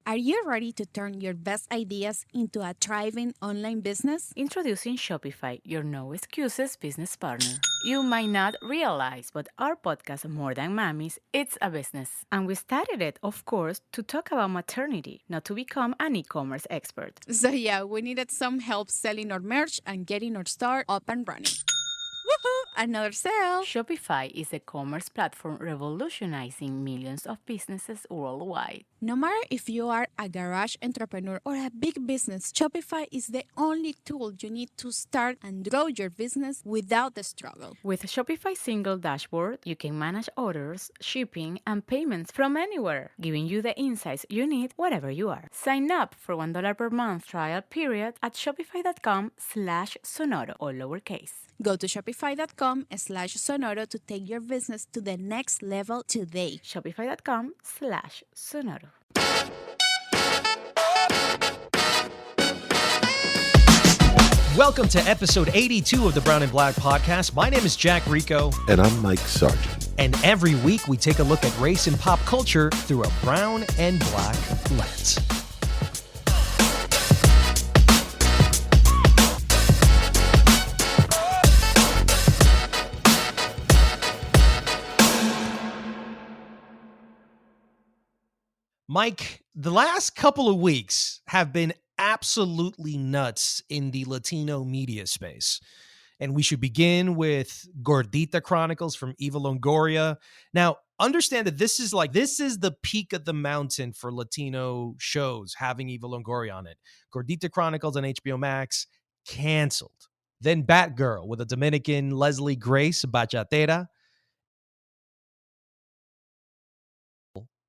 Are you ready to turn your best ideas into a thriving online business? Introducing Shopify, your no excuses business partner. You might not realize, but our podcast, More Than Mammies, it's a business. And we started it, of course, to talk about maternity, not to become an e-commerce expert. So yeah, we needed some help selling our merch and getting our store up and running. Woohoo! Another sale! Shopify is a commerce platform revolutionizing millions of businesses worldwide. No matter if you are a garage entrepreneur or a big business, Shopify is the only tool you need to start and grow your business without the struggle. With Shopify's single dashboard, you can manage orders, shipping, and payments from anywhere, giving you the insights you need wherever you are. Sign up for $1 per month trial period at shopify.com/sonoro, all lowercase. Go to shopify.com/sonoro to take your business to the next level today. Shopify.com/sonoro. Welcome to episode 82 of the Brown and Black podcast. My name is Jack Rico. And I'm Mike Sargent. And every week we take a look at race and pop culture through a brown and black lens. Mike, the last couple of weeks have been absolutely nuts in the Latino media space. And we should begin with Gordita Chronicles from Eva Longoria. Now, understand that this is the peak of the mountain for Latino shows, having Eva Longoria on it. Gordita Chronicles on HBO Max, canceled. Then Batgirl with a Dominican Leslie Grace, bachatera,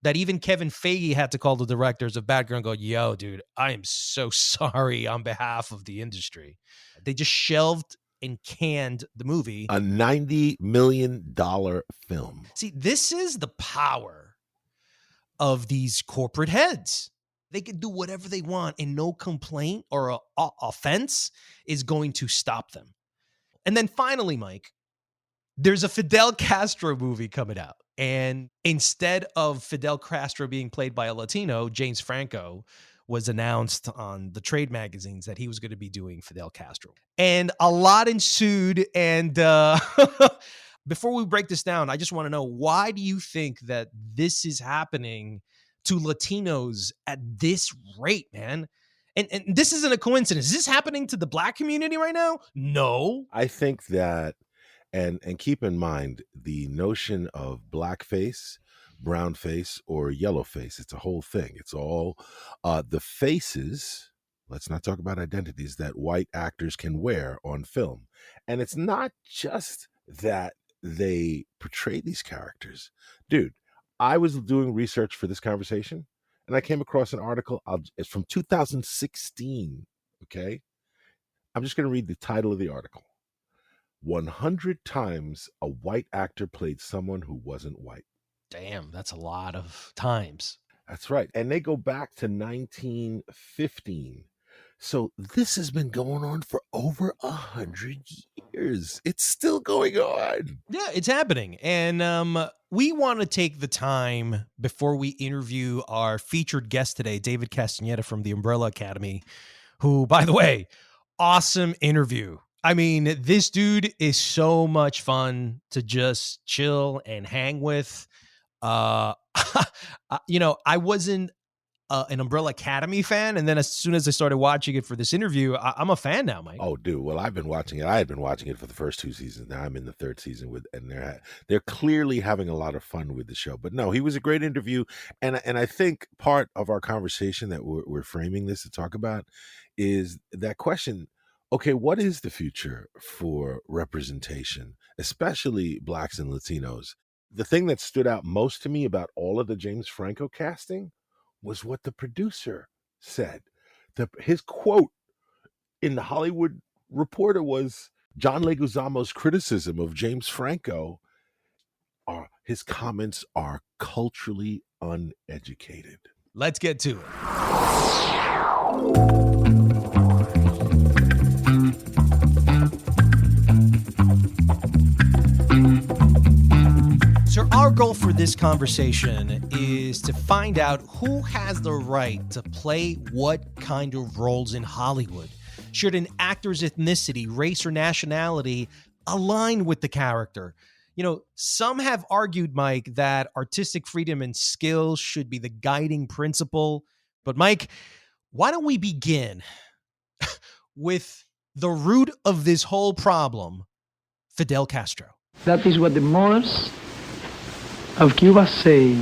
that even Kevin Feige had to call the directors of Batgirl and go, yo, dude, I am so sorry on behalf of the industry. They just shelved and canned the movie. A $90 million film. See, this is the power of these corporate heads. They can do whatever they want and no complaint or offense is going to stop them. And then finally, Mike, there's a Fidel Castro movie coming out. And instead of Fidel Castro being played by a Latino, James Franco was announced on the trade magazines that he was going to be doing Fidel Castro. And a lot ensued. And before we break this down, I just want to know, why do you think that this is happening to Latinos at this rate, man? And this isn't a coincidence. Is this happening to the Black community right now? No. I think that, and keep in mind, the notion of blackface, brown face, or yellow face, it's a whole thing. It's all the faces, let's not talk about identities, that white actors can wear on film. And it's not just that they portray these characters. Dude, I was doing research for this conversation, and I came across an article. It's from 2016, okay? I'm just going to read the title of the article. 100 times a white actor played someone who wasn't white. Damn, that's a lot of times. That's right. And they go back to 1915. So this has been going on for over 100 years. It's still going on. Yeah, it's happening. And we want to take the time before we interview our featured guest today, David Castañeda from the Umbrella Academy, who, by the way, awesome interview. I mean, this dude is so much fun to just chill and hang with. I wasn't an Umbrella Academy fan, and then as soon as I started watching it for this interview, I'm a fan now, Mike. Oh, dude. Well, I've been watching it. I had been watching it for the first 2 seasons. Now I'm in the 3rd season and they're clearly having a lot of fun with the show. But no, he was a great interview, and I think part of our conversation that we're framing this to talk about is that question. Okay, what is the future for representation, especially Blacks and Latinos? The thing that stood out most to me about all of the James Franco casting was what the producer said. His quote in the Hollywood Reporter was John Leguizamo's criticism of James Franco. His comments are culturally uneducated. Let's get to it. Sir, our goal for this conversation is to find out who has the right to play what kind of roles in Hollywood. Should an actor's ethnicity, race, or nationality align with the character? You know, some have argued, Mike, that artistic freedom and skill should be the guiding principle. But Mike, why don't we begin with the root of this whole problem, Fidel Castro? That is what the mothers of Cuba say,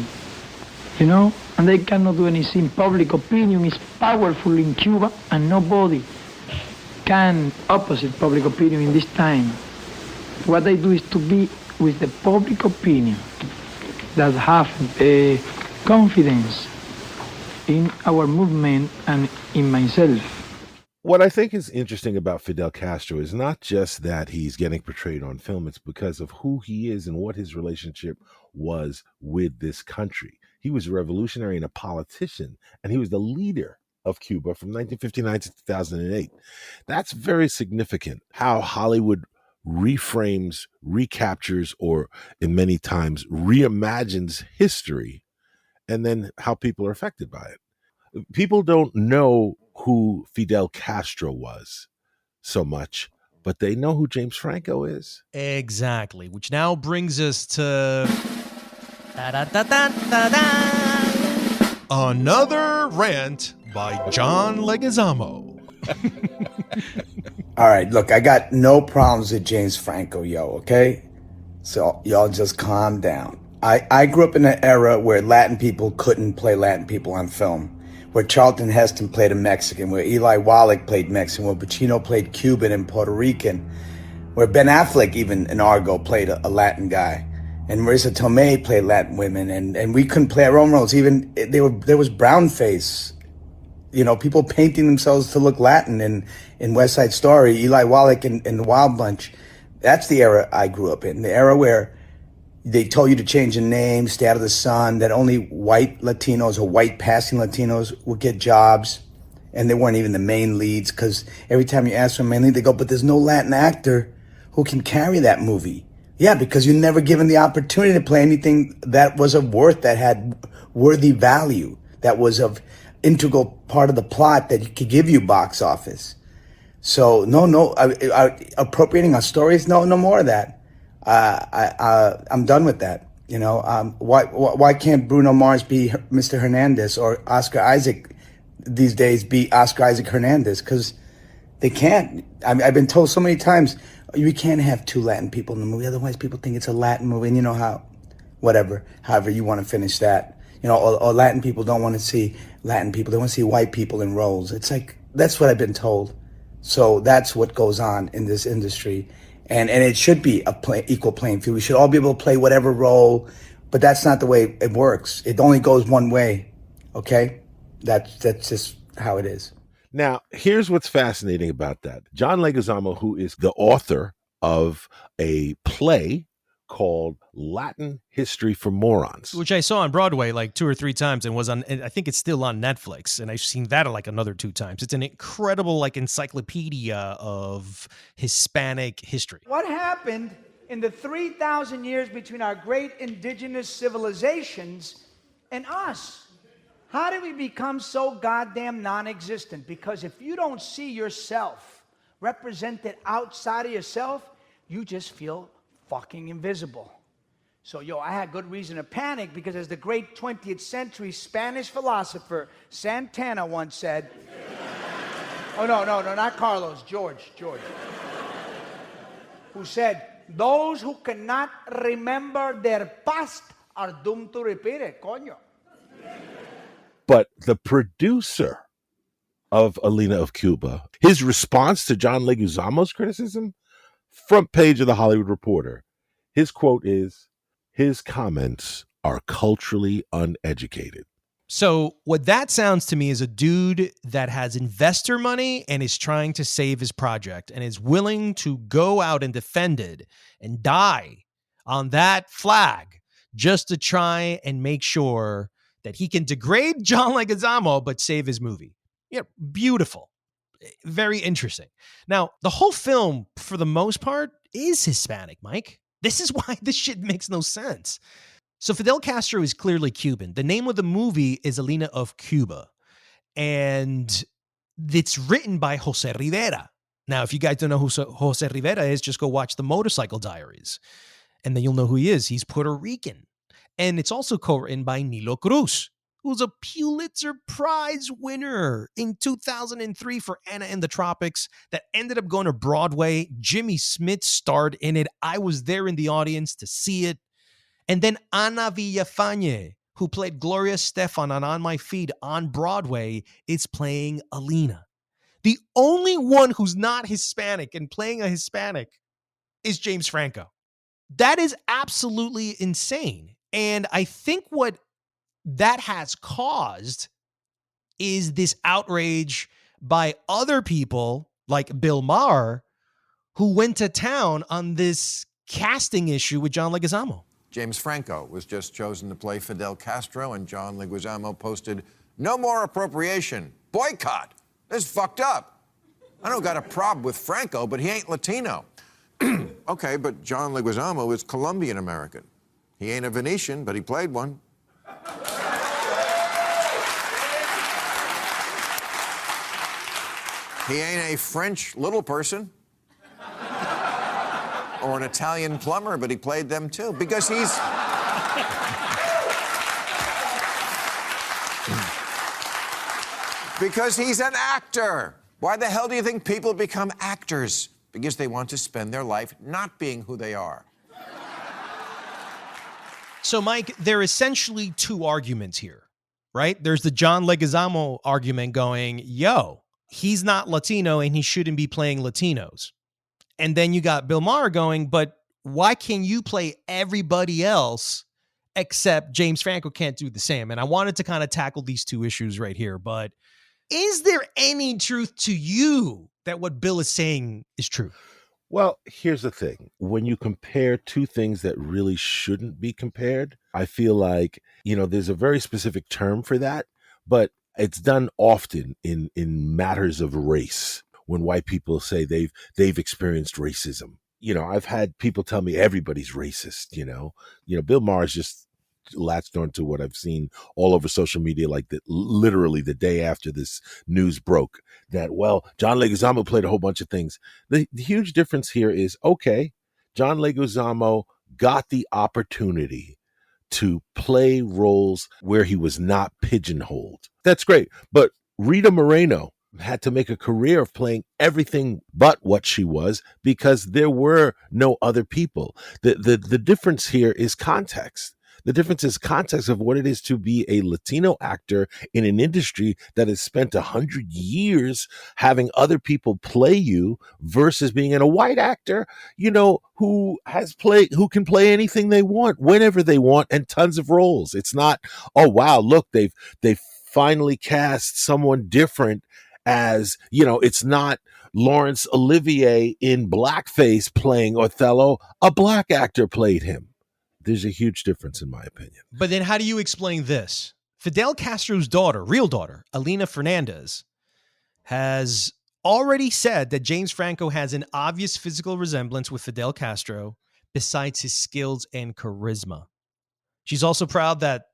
you know, and they cannot do anything. Public opinion is powerful in Cuba, and nobody can opposite public opinion in this time. What they do is to be with the public opinion that have confidence in our movement and in myself. What I think is interesting about Fidel Castro is not just that he's getting portrayed on film, it's because of who he is and what his relationship was with this country. He was a revolutionary and a politician, and he was the leader of Cuba from 1959 to 2008. That's very significant, how Hollywood reframes, recaptures, or in many times reimagines history, and then how people are affected by it. People don't know who Fidel Castro was so much, but they know who James Franco is. Exactly, which now brings us to another rant by John Leguizamo. All right, look, I got no problems with James Franco, okay? So y'all just calm down. I grew up in an era where Latin people couldn't play Latin people on film, where Charlton Heston played a Mexican, where Eli Wallach played Mexican, where Pacino played Cuban and Puerto Rican, where Ben Affleck, even in Argo, played a Latin guy, and Marissa Tomei played Latin women, and we couldn't play our own roles. Even there was brown face, you know, people painting themselves to look Latin in West Side Story, Eli Wallach and the Wild Bunch. That's the era I grew up in, the era where they told you to change your name, stay out of the sun, that only white Latinos or white passing Latinos would get jobs. And they weren't even the main leads, because every time you ask for a main lead, they go, but there's no Latin actor who can carry that movie. Yeah, because you're never given the opportunity to play anything that was of worth, that had worthy value, that was of integral part of the plot that could give you box office. So no, appropriating our stories, no more of that. I'm done with that. You know, why can't Bruno Mars be Mr. Hernandez, or Oscar Isaac these days be Oscar Isaac Hernandez? Because they can't. I've been told so many times, you can't have two Latin people in the movie, otherwise people think it's a Latin movie, and you know how, whatever, however you want to finish that. You know, or Latin people don't want to see Latin people, they want to see white people in roles. It's like, that's what I've been told. So that's what goes on in this industry. And it should be equal playing field. We should all be able to play whatever role, but that's not the way it works. It only goes one way, okay? That's just how it is. Now, here's what's fascinating about that. John Leguizamo, who is the author of a play called Latin History for Morons, which I saw on Broadway like 2 or 3 times, and was on, I think it's still on Netflix, and I've seen that like another 2 times. It's an incredible like encyclopedia of Hispanic history. What happened in the 3,000 years between our great indigenous civilizations and us? How did we become so goddamn non-existent? Because if you don't see yourself represented outside of yourself, you just feel fucking invisible. So, I had good reason to panic, because as the great 20th century Spanish philosopher Santana once said, oh, no, not Carlos, George, who said, those who cannot remember their past are doomed to repeat it, coño. But the producer of Alina of Cuba, his response to John Leguizamo's criticism, front page of the Hollywood Reporter, his quote is, his comments are culturally uneducated. So what that sounds to me is a dude that has investor money and is trying to save his project and is willing to go out and defend it and die on that flag just to try and make sure that he can degrade John Leguizamo but save his movie. Yeah, beautiful. Very interesting. Now, the whole film, for the most part, is Hispanic, Mike. This is why this shit makes no sense. So Fidel Castro is clearly Cuban. The name of the movie is Alina of Cuba. And it's written by Jose Rivera. Now, if you guys don't know who Jose Rivera is, just go watch the Motorcycle Diaries. And then you'll know who he is. He's Puerto Rican. And it's also co-written by Nilo Cruz, who's a Pulitzer Prize winner in 2003 for Anna in the Tropics that ended up going to Broadway. Jimmy Smith starred in it. I was there in the audience to see it. And then Ana Villafañe, who played Gloria Stefan on My Feet on Broadway, is playing Alina. The only one who's not Hispanic and playing a Hispanic is James Franco. That is absolutely insane. And I think what that has caused is this outrage by other people like Bill Maher, who went to town on this casting issue with John Leguizamo. James Franco was just chosen to play Fidel Castro, and John Leguizamo posted, "No more appropriation. Boycott. This is fucked up. I don't got a problem with Franco, but he ain't Latino." Okay, but John Leguizamo is Colombian American. He ain't a Venetian, but he played one. He ain't a French little person or an Italian plumber, but he played them too, because he's... because he's an actor. Why the hell do you think people become actors? Because they want to spend their life not being who they are. So, Mike, there are essentially two arguments here, right? There's the John Leguizamo argument going, yo, he's not Latino and he shouldn't be playing Latinos. And then you got Bill Maher going, but why can you play everybody else except James Franco can't do the same? And I wanted to kind of tackle these two issues right here, but is there any truth to you that what Bill is saying is true? Well, here's the thing. When you compare two things that really shouldn't be compared, I feel like, there's a very specific term for that, but it's done often in matters of race. When white people say they've experienced racism, I've had people tell me everybody's racist. Bill Maher's just latched onto what I've seen all over social media, like literally the day after this news broke, that, well, John Leguizamo played a whole bunch of things. The huge difference here is, okay, John Leguizamo got the opportunity to play roles where he was not pigeonholed. That's great. But Rita Moreno had to make a career of playing everything but what she was because there were no other people. The difference here is context. The difference is context of what it is to be a Latino actor in an industry that has spent 100 years having other people play you versus being in a white actor, who can play anything they want, whenever they want, and tons of roles. It's not, oh, wow, look, they've finally cast someone different as, it's not Laurence Olivier in blackface playing Othello. A black actor played him. There's a huge difference, in my opinion. But then how do you explain this? Fidel Castro's daughter, real daughter, Alina Fernandez, has already said that James Franco has an obvious physical resemblance with Fidel Castro besides his skills and charisma. She's also proud that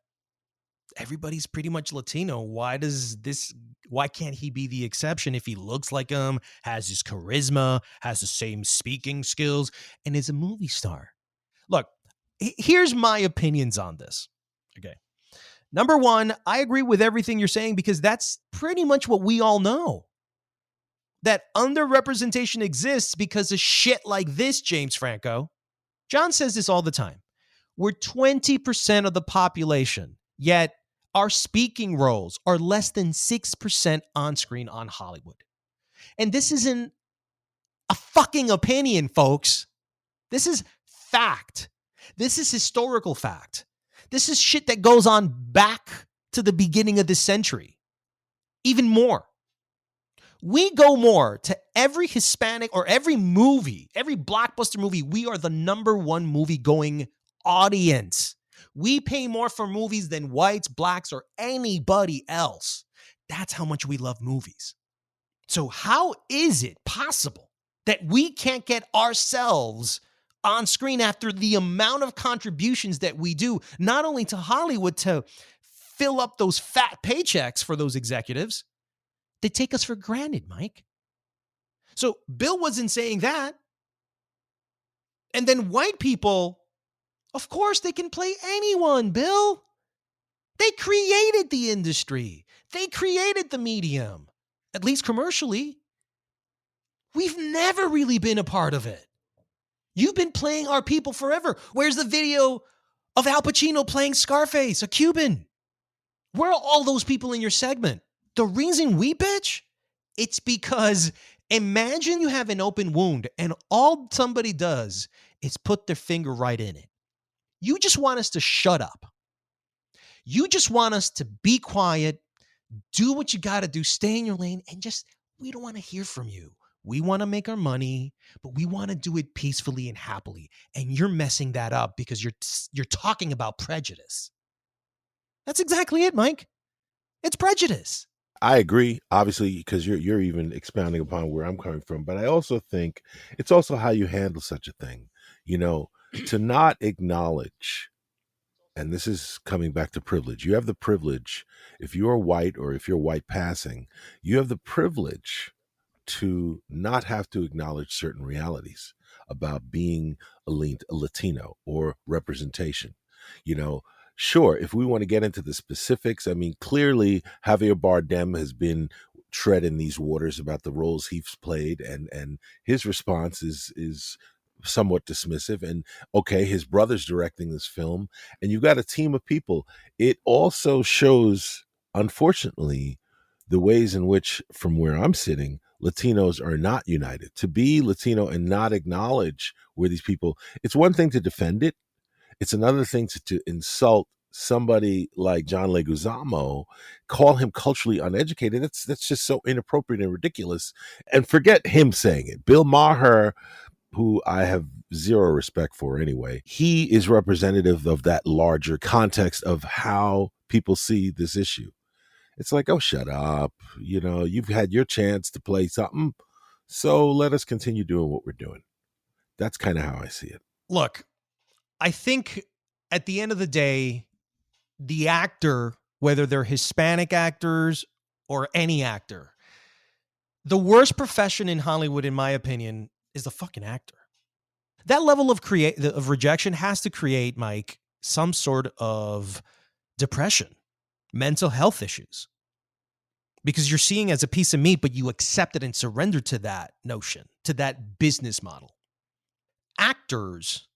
everybody's pretty much Latino. Why can't he be the exception if he looks like him, has his charisma, has the same speaking skills, and is a movie star? Look, here's my opinions on this. Okay. Number one, I agree with everything you're saying because that's pretty much what we all know. That underrepresentation exists because of shit like this, James Franco. John says this all the time. We're 20% of the population, yet our speaking roles are less than 6% on screen on Hollywood. And this isn't a fucking opinion, folks. This is fact. This is historical fact. This is shit that goes on back to the beginning of this century. Even more. We go more to every Hispanic or every movie, every blockbuster movie. We are the number one movie going audience. We pay more for movies than whites, blacks, or anybody else. That's how much we love movies. So how is it possible that we can't get ourselves on screen after the amount of contributions that we do, not only to Hollywood to fill up those fat paychecks for those executives, they take us for granted, Mike. So Bill wasn't saying that. And then white people, of course, they can play anyone, Bill. They created the industry. They created the medium, at least commercially. We've never really been a part of it. You've been playing our people forever. Where's the video of Al Pacino playing Scarface, a Cuban? Where are all those people in your segment? The reason we bitch, it's because imagine you have an open wound and all somebody does is put their finger right in it. You just want us to shut up. You just want us to be quiet, do what you got to do, stay in your lane, and just, we don't want to hear from you. We want to make our money, but we want to do it peacefully and happily. And you're messing that up because you're talking about prejudice. That's exactly it, Mike. It's prejudice. I agree, obviously, because you're even expounding upon where I'm coming from. But I also think it's also how you handle such a thing. You know, to not acknowledge, and this is coming back to privilege. You have the privilege, if you're white or if you're white passing, you have the privilege to not have to acknowledge certain realities about being a Latino or representation. You know, sure, if we want to get into the specifics, I mean, clearly Javier Bardem has been treading these waters about the roles he's played, and his response is somewhat dismissive. And okay, his brother's directing this film, and you've got a team of people. It also shows, unfortunately, the ways in which, from where I'm sitting, Latinos are not united. To be Latino and not acknowledge where these people, it's one thing to defend it. It's another thing to insult somebody like John Leguizamo, call him culturally uneducated. That's just so inappropriate and ridiculous. And forget him saying it. Bill Maher, who I have zero respect for anyway, he is representative of that larger context of how people see this issue. It's like, oh, shut up. You know, you've had your chance to play something, so let us continue doing what we're doing. That's kind of how I see it. Look, I think at the end of the day, the actor, whether they're Hispanic actors or any actor, the worst profession in Hollywood, in my opinion, is the fucking actor. That level of rejection has to create, Mike, some sort of depression, mental health issues, because you're seeing as a piece of meat, but you accept it and surrender to that notion, to that business model. Actors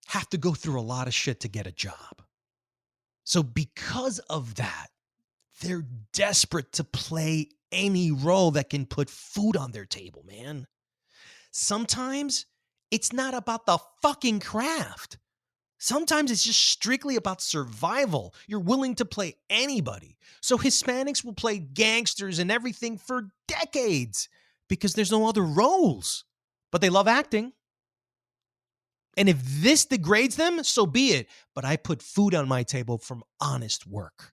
have to go through a lot of shit to get a job. So because of that, they're desperate to play any role that can put food on their table, man. Sometimes it's not about the fucking craft. Sometimes it's just strictly about survival. You're willing to play anybody. So Hispanics will play gangsters and everything for decades because there's no other roles. But they love acting. And if this degrades them, so be it. But I put food on my table from honest work.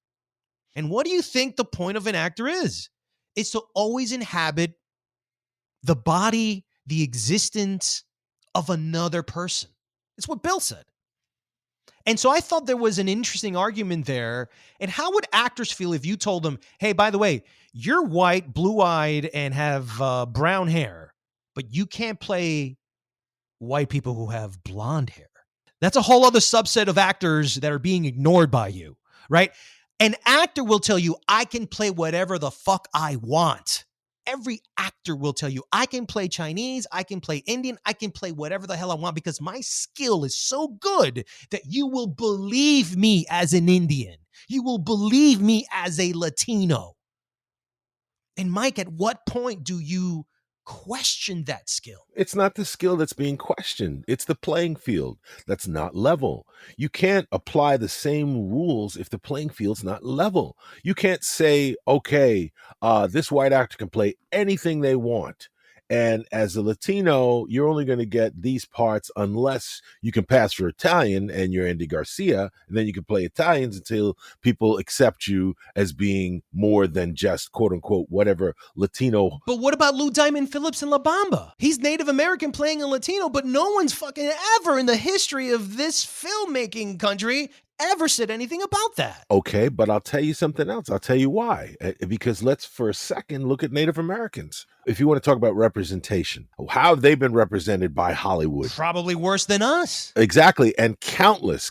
And what do you think the point of an actor is? It's to always inhabit the body, the existence of another person. It's what Bill said. And so I thought there was an interesting argument there. And how would actors feel if you told them, hey, by the way, you're white, blue-eyed, and have brown hair, but you can't play white people who have blonde hair? That's a whole other subset of actors that are being ignored by you, right? An actor will tell you, I can play whatever the fuck I want. Every actor will tell you, I can play Chinese, I can play Indian, I can play whatever the hell I want because my skill is so good that you will believe me as an Indian. You will believe me as a Latino. And Mike, at what point do you question that skill? It's not the skill that's being questioned. It's the playing field that's not level. You can't apply the same rules if the playing field's not level. You can't say, okay, this white actor can play anything they want, And as a Latino, you're only going to get these parts unless you can pass for Italian and you're Andy Garcia, and then you can play Italians until people accept you as being more than just quote unquote whatever Latino. But what about Lou Diamond Phillips in La Bamba? He's Native American playing a Latino, but no one's fucking ever in the history of this filmmaking country ever said anything about that. Okay, but I'll tell you something else. I'll tell you why. Because let's for a second look at Native Americans. If you want to talk about representation, how have they been represented by Hollywood? Probably worse than us. Exactly. And countless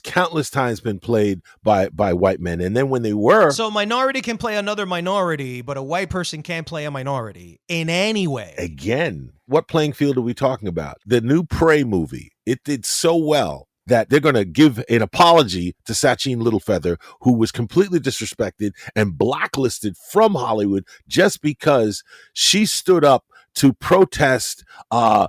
times been played by white men. And then when they were... So a minority can play another minority, but a white person can't play a minority in any way. Again, what playing field are we talking about? The new Prey movie, it did so well that they're going to give an apology to Sachin Littlefeather, who was completely disrespected and blacklisted from Hollywood just because she stood up to protest an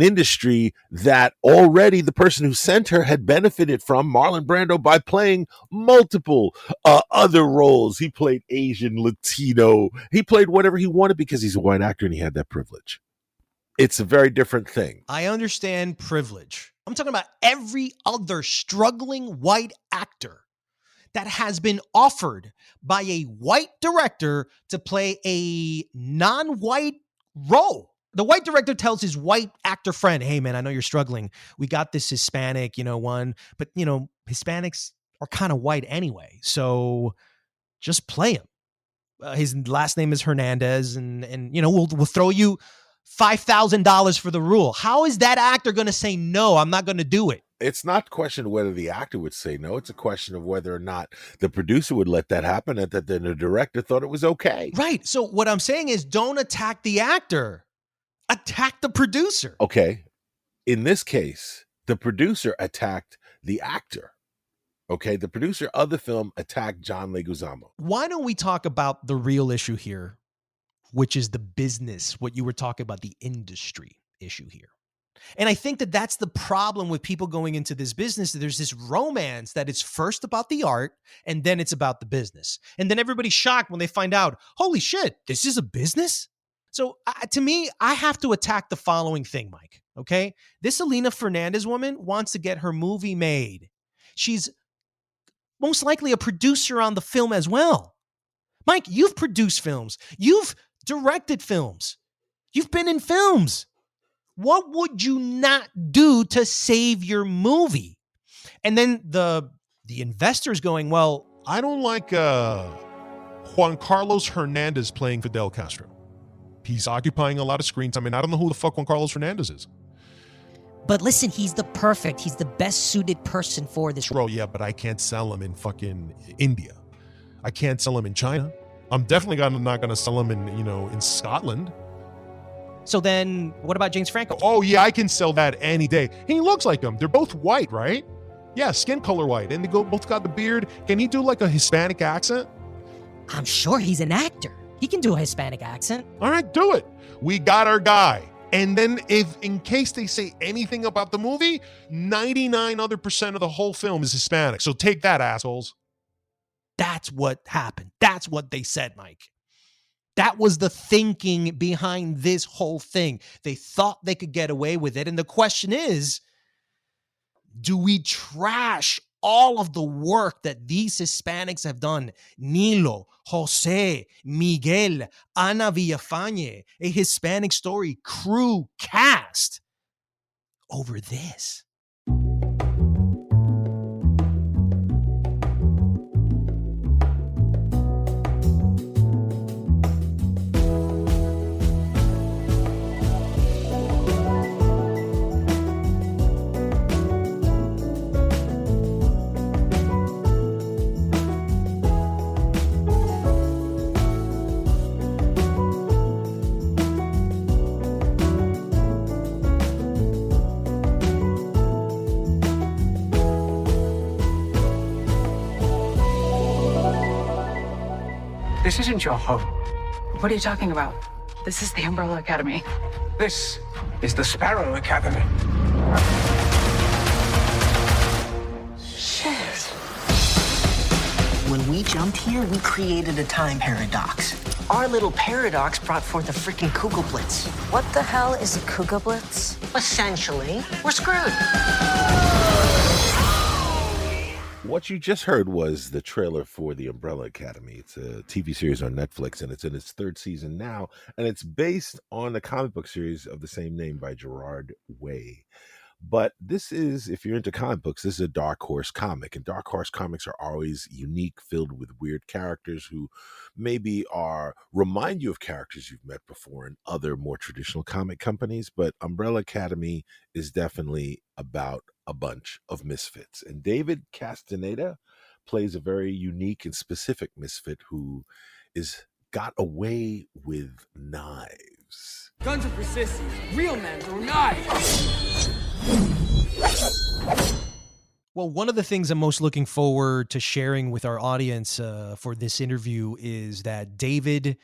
industry that already the person who sent her had benefited from, Marlon Brando, by playing multiple other roles. He played Asian, Latino. He played whatever he wanted because he's a white actor and he had that privilege. It's a very different thing. I understand privilege. I'm talking about every other struggling white actor that has been offered by a white director to play a non-white role. The white director tells his white actor friend, hey man, I know you're struggling. We got this Hispanic, one, but Hispanics are kind of white anyway. So just play him. His last name is Hernandez and we'll throw you $5,000 for the role. How is that actor going to say, no, I'm not going to do it? It's not a question of whether the actor would say no. It's a question of whether or not the producer would let that happen and that the director thought it was okay. Right. So what I'm saying is don't attack the actor. Attack the producer. Okay. In this case, the producer attacked the actor. Okay. The producer of the film attacked John Leguizamo. Why don't we talk about the real issue here, which is the business, what you were talking about, the industry issue here. And I think that that's the problem with people going into this business. There's this romance that it's first about the art and then it's about the business. And then everybody's shocked when they find out, holy shit, this is a business? So to me, I have to attack the following thing, Mike, okay? This Elena Fernandez woman wants to get her movie made. She's most likely a producer on the film as well. Mike, you've produced films. You've directed films. You've been in films. What would you not do to save your movie? And then the investors going, well, I don't like Juan Carlos Hernandez playing Fidel Castro. He's occupying a lot of screen time. I mean, I don't know who the fuck Juan Carlos Hernandez is. But listen, he's the best suited person for this role. Bro, yeah, but I can't sell him in fucking India. I can't sell him in China. I'm definitely not going to sell him in Scotland. So then what about James Franco? Oh, yeah, I can sell that any day. He looks like him. They're both white, right? Yeah, skin color white. And they both got the beard. Can he do like a Hispanic accent? I'm sure he's an actor. He can do a Hispanic accent. All right, do it. We got our guy. And then in case they say anything about the movie, 99% of the whole film is Hispanic. So take that, assholes. That's what happened. That's what they said, Mike. That was the thinking behind this whole thing. They thought they could get away with it. And the question is, do we trash all of the work that these Hispanics have done? Nilo, Jose, Miguel, Ana Villafañe, a Hispanic story, crew, cast over this. This isn't your home. What are you talking about? This is the Umbrella Academy. This is the Sparrow Academy. Shit. When we jumped here, we created a time paradox. Our little paradox brought forth a freaking Kugelblitz. What the hell is a Kugelblitz? Essentially, we're screwed. What you just heard was the trailer for The Umbrella Academy. It's a TV series on Netflix, and it's in its third season now, and it's based on the comic book series of the same name by Gerard Way. But this is, if you're into comic books, this is a Dark Horse comic. And Dark Horse comics are always unique, filled with weird characters who maybe remind you of characters you've met before in other more traditional comic companies. But Umbrella Academy is definitely about a bunch of misfits. And David Castañeda plays a very unique and specific misfit who is got away with knives. Guns are for sissies. Real men throw knives. Well, one of the things I'm most looking forward to sharing with our audience for this interview is that David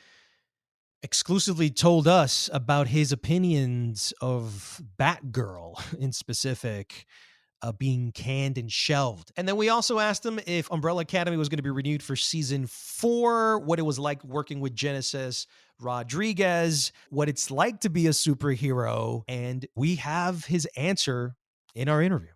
exclusively told us about his opinions of Batgirl in specific being canned and shelved. And then we also asked him if Umbrella Academy was going to be renewed for season 4, what it was like working with Genesis Rodriguez, what it's like to be a superhero. And we have his answer in our interview.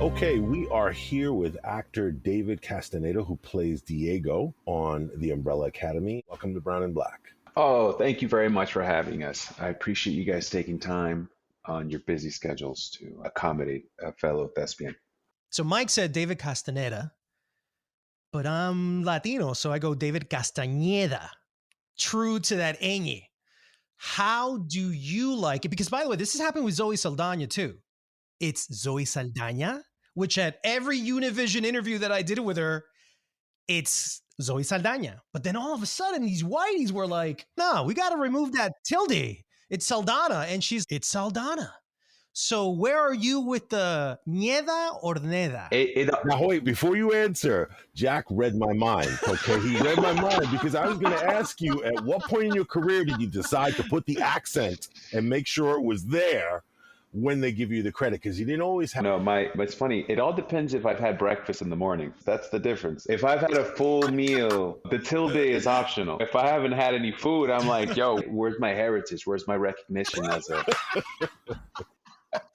Okay, we are here with actor David Castañeda, who plays Diego on The Umbrella Academy. Welcome to Brown and Black. Oh, thank you very much for having us. I appreciate you guys taking time on your busy schedules to accommodate a fellow thespian. So Mike said David Castañeda, but I'm Latino, so I go David Castañeda. True to that ñ. How do you like it? Because, by the way, this has happened with Zoe Saldana, too. It's Zoe Saldana, which at every Univision interview that I did with her, it's Zoe Saldana. But then all of a sudden, these whiteys were like, no, we got to remove that tilde. It's Saldana. And it's Saldana. So where are you with the Nieda or Neda? Now, wait, before you answer, Jack read my mind, okay? He read my mind because I was going to ask you, at what point in your career did you decide to put the accent and make sure it was there when they give you the credit? Because you didn't always have... No, it's funny. It all depends if I've had breakfast in the morning. That's the difference. If I've had a full meal, the tilde is optional. If I haven't had any food, I'm like, yo, where's my heritage? Where's my recognition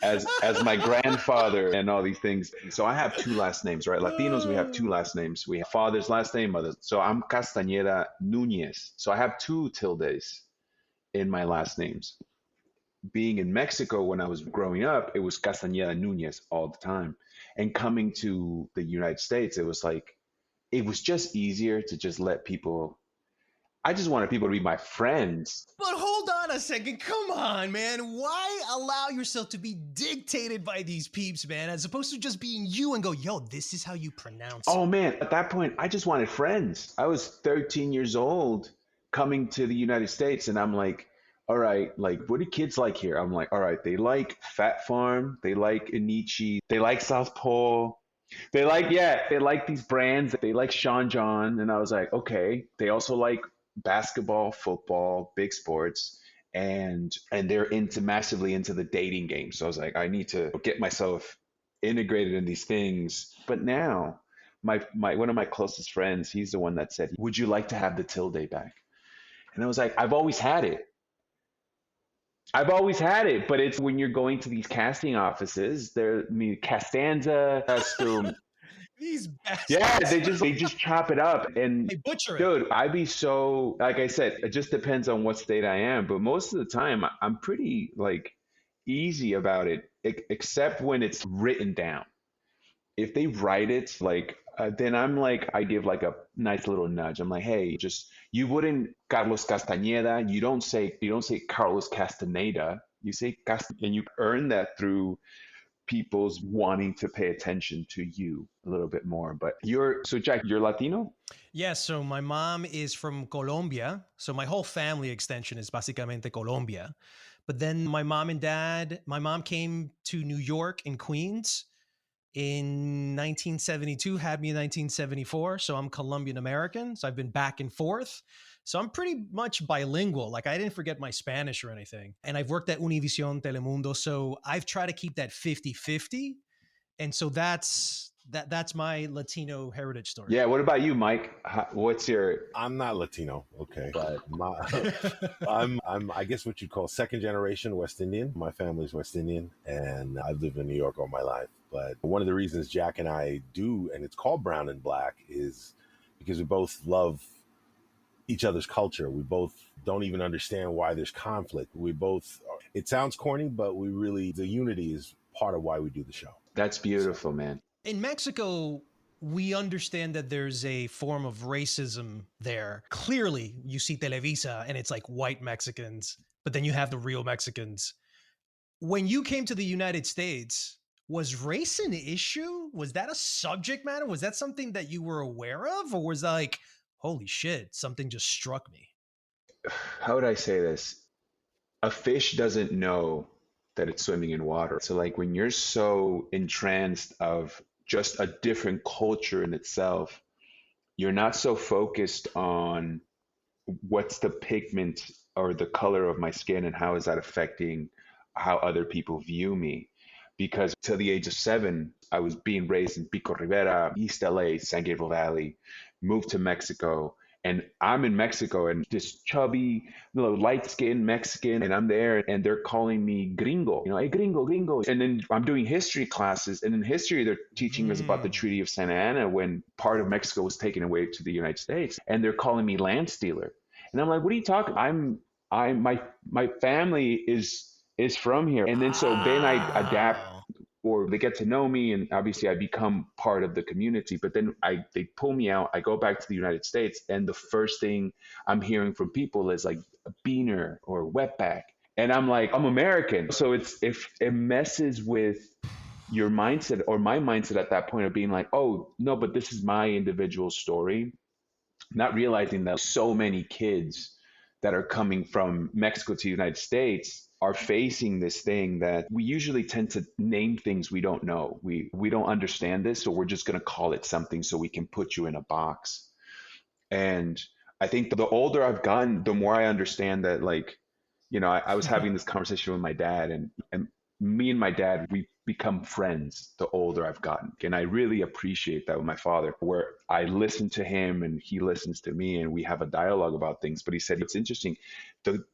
as my grandfather and all these things? So I have 2 last names, right? Latinos, we have 2 last names. We have father's last name, mother's. So I'm Castañeda Núñez. So I have 2 tildes in my last names. Being in Mexico when I was growing up, it was Castañeda Núñez all the time. And coming to the United States, it was just easier to just let people, I just wanted people to be my friends. But hold on a second. Come on, man. Why allow yourself to be dictated by these peeps, man, as opposed to just being you and go, yo, this is how you pronounce it? Oh, man. At that point, I just wanted friends. I was 13 years old coming to the United States, and I'm like, all right, like, what do kids like here? I'm like, all right, they like Fat Farm, they like Inichi, they like South Pole, they like these brands, they like Sean John. And I was like, okay, they also like basketball, football, big sports, and they're massively into the dating game. So I was like, I need to get myself integrated in these things. But now, my one of my closest friends, he's the one that said, would you like to have the tilde back? And I was like, I've always had it, but it's when you're going to these casting offices, Castanza has to. These bastards. Yeah, they just chop it up and they butcher it. Dude, I'd be so, like I said, it just depends on what state I am, but most of the time I'm pretty like easy about it, except when it's written down. If they write it, like then I'm like, I give like a nice little nudge. I'm like, hey, you wouldn't Carlos Castañeda. You don't say Carlos Castañeda. You say and you earn that through people's wanting to pay attention to you a little bit more. But Jack, you're Latino? Yeah, so my mom is from Colombia. So my whole family extension is básicamente Colombia. But then my mom came to New York and Queens in 1972, had me in 1974. So I'm Colombian American. So I've been back and forth. So I'm pretty much bilingual. Like I didn't forget my Spanish or anything. And I've worked at Univision, Telemundo. So I've tried to keep that 50-50. And so that's my Latino heritage story. Yeah. What about you, Mike? What's your? I'm not Latino, okay, but I'm I guess what you call second generation West Indian. My family's West Indian, and I've lived in New York all my life. But one of the reasons Jack and I do, and it's called Brown and Black, is because we both love each other's culture. We both don't even understand why there's conflict. We both, it sounds corny, but we really, the unity is part of why we do the show. That's beautiful, man. In Mexico, we understand that there's a form of racism there. Clearly, you see Televisa and it's like white Mexicans, but then you have the real Mexicans. When you came to the United States, was race an issue? Was that a subject matter? Was that something that you were aware of? Or was that like, holy shit, something just struck me? How would I say this? A fish doesn't know that it's swimming in water. So like when you're so entranced of just a different culture in itself, you're not so focused on what's the pigment or the color of my skin and how is that affecting how other people view me. Because till the age of 7, I was being raised in Pico Rivera, East LA, San Gabriel Valley, moved to Mexico. And I'm in Mexico and this chubby, light-skinned Mexican, and I'm there and they're calling me gringo, hey, gringo, gringo. And then I'm doing history classes. And in history, they're teaching us about the Treaty of Santa Ana when part of Mexico was taken away to the United States. And they're calling me land stealer. And I'm like, what are you talking? My family is from here. And then so then I adapt, or they get to know me, and obviously I become part of the community. But then they pull me out, I go back to the United States, and the first thing I'm hearing from people is like a beaner or wetback. And I'm like, I'm American. So if it messes with your mindset or my mindset at that point of being like, oh no, but this is my individual story, not realizing that so many kids that are coming from Mexico to the United States are facing this thing that we usually tend to name things we don't know. We don't understand this, so we're just going to call it something so we can put you in a box. And I think the older I've gotten, the more I understand that, like, I was having this conversation with my dad, and me and my dad, we become friends the older I've gotten. And I really appreciate that with my father, where I listen to him and he listens to me and we have a dialogue about things. But he said, it's interesting,